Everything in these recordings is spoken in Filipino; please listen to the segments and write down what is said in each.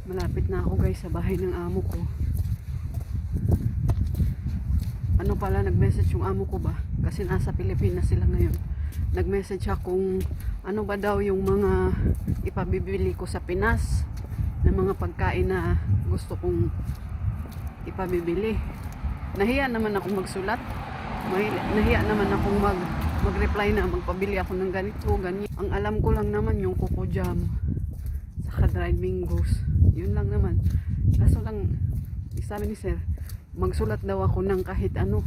Malapit na ako guys sa bahay ng amo ko. Ano pala, nag-message yung amo ko ba? Kasi nasa Pilipinas sila ngayon. Nag-message akong ano ba daw yung mga ipabibili ko sa Pinas na mga pagkain na gusto kong ipabibili. Nahiya naman akong magsulat. Nahiya naman akong mag-reply na magpabili ako ng ganito, ganyan. Ang alam ko lang naman yung Coco Jam saka dried mangoes. Yun lang naman. Kaso lang, sabi ni sir, magsulat daw ako ng kahit ano.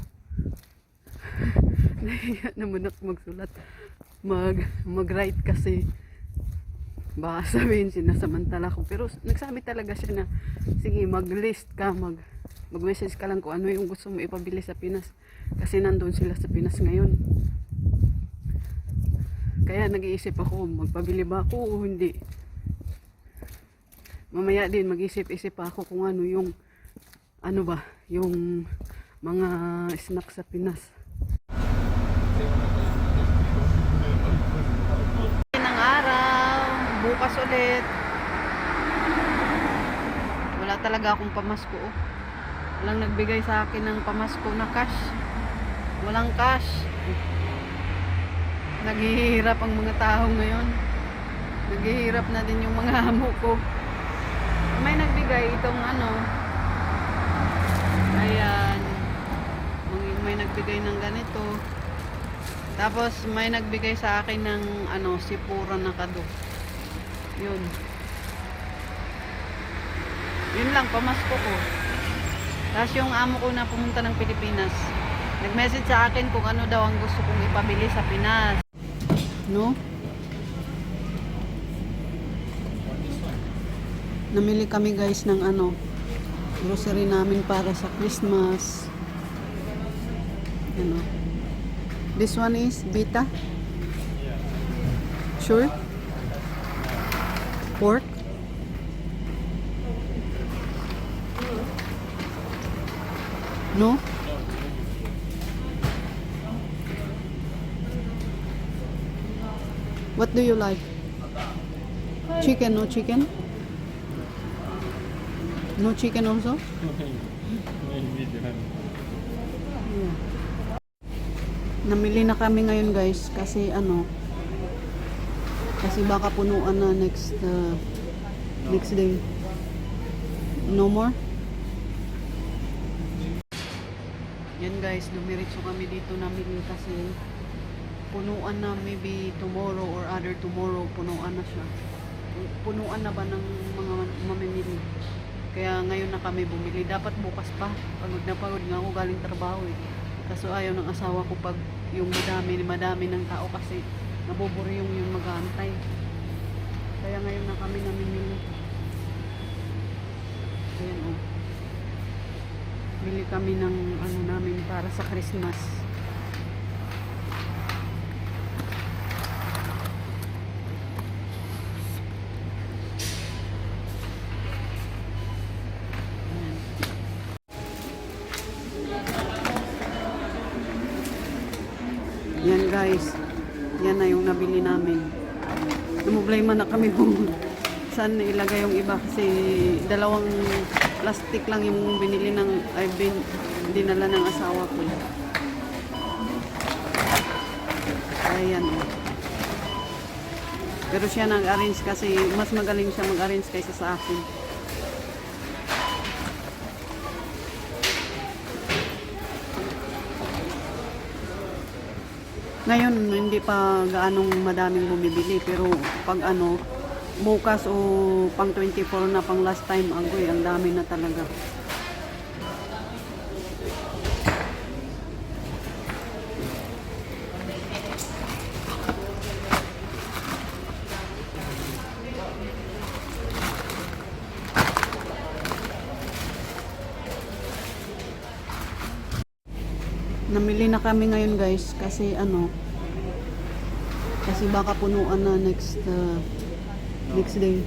Nahiya naman ako magsulat. Mag-write kasi baka sabihin sinasamantala ko. Pero nagsabi talaga siya na, sige, mag-list ka, mag-message ka lang kung ano yung gusto mo ipabili sa Pinas. Kasi nandun sila sa Pinas ngayon. Kaya nag-iisip ako, magpabili ba ako o hindi. Mamaya din mag-isip-isip ako kung ano yung ano ba, yung mga snack sa Pinas. Ng araw, bukas ulit. Wala talaga akong pamasko. Walang nagbigay sa akin ng pamasko na cash. Walang cash. Naghihirap ang mga tao ngayon. Naghihirap na din yung mga amo ko. May nagbigay itong ano, ayan, may nagbigay ng ganito, tapos may nagbigay sa akin ng ano, sipura na kado. Yun lang pamasko ko. Tapos yung amo ko na pumunta ng Pilipinas, nag-message sa akin kung ano daw ang gusto kong ipabili sa Pinas, no? Namili kami guys ng ano, grocery namin para sa Christmas. Ano? This one is Vita. Sure? Pork? No? What do you like? Chicken, no chicken? No chicken also? Yeah. Namili na kami ngayon guys kasi ano, kasi baka punuan na next day. No more? Yan guys, dumiretso kami dito namili kasi punuan na, maybe tomorrow or other tomorrow punuan na siya. Punuan na ba ng mga mamimili? Kaya ngayon na kami bumili. Dapat bukas pa. Pagod na pagod nga ako galing trabaho eh. Kaso ayaw ng asawa ko pag yung madami ng tao kasi nabuburi yung mag-aantay. Kaya ngayon na kami namimili. Ayan o. Bili kami ng ano namin para sa Christmas. Yan guys, yan na yung nabili namin. Numublay man na kami kung saan ilagay yung iba kasi dalawang plastic lang yung binili ng dinala ng asawa ko. Ayan. Pero siya nag-arrange kasi mas magaling siya mag-arrange kaysa sa akin. Ngayon, hindi pa gaanong madaming bumibili. Pero pag ano, bukas o pang 24 na pang last time, agoy, ang dami na talaga. Namili na kami ngayon guys kasi ano, kasi baka punuan na next day.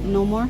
No more?